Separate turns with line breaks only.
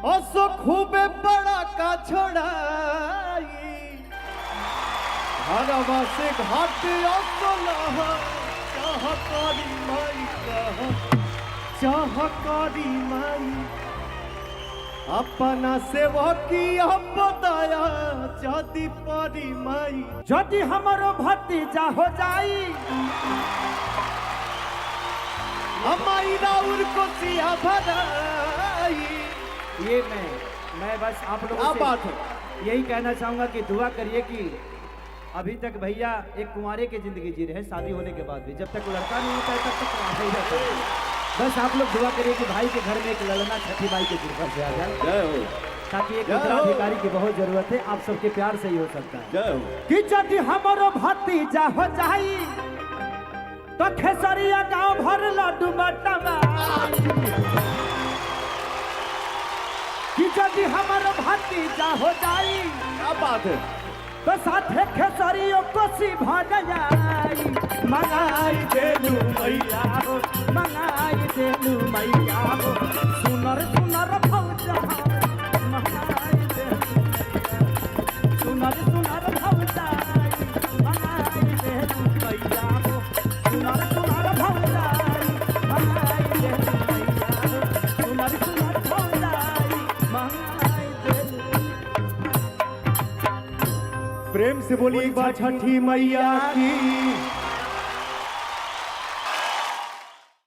असो खूबे बड़ा का छोड़ाई हरवा से घाट असो चाहकारी माई चाहकारी माई अपना सेवकी बताया जाति परी माई
यदि हमारो भतीजा हो जाई
हमारी राउर को सिया भराई।
ये मैं बस आप लोगों से
बात है
यही कहना चाहूंगा कि दुआ करिए कि अभी तक भैया एक कुंवारे की जिंदगी जी रहे हैं, शादी होने के बाद भी जब तक लड़का नहीं होता है तब तक कुंवारा ही रहता है। बस आप लोग दुआ करिए कि भाई के घर में एक लड़ना छठी माई के कृपा से आ जाए, ताकि एक उत्तराधिकारी की बहुत जरूरत है। आप सबके प्यार से ही हो सकता है कि यदि हमारो भतीजा हो जाई तो खेसरिया गांव भर लड्डू बटवा कि यदि हमारो भतीजा हो जाई
क्या बात है
तो साथे खेसरियों कोसी भजाई मंगाई देलू मैया हो मंगाई देलू मैया हो सुनर सुनर भौजा मंगाई देलू सुनर सुनर भौजा मंगाई देलू मैया हो सुनर सुनर भौजा मंगाई देलू मैया हो सुनर सुनर भौजा मंगाई देलू।
प्रेम से बोली एक बार छठी मैया की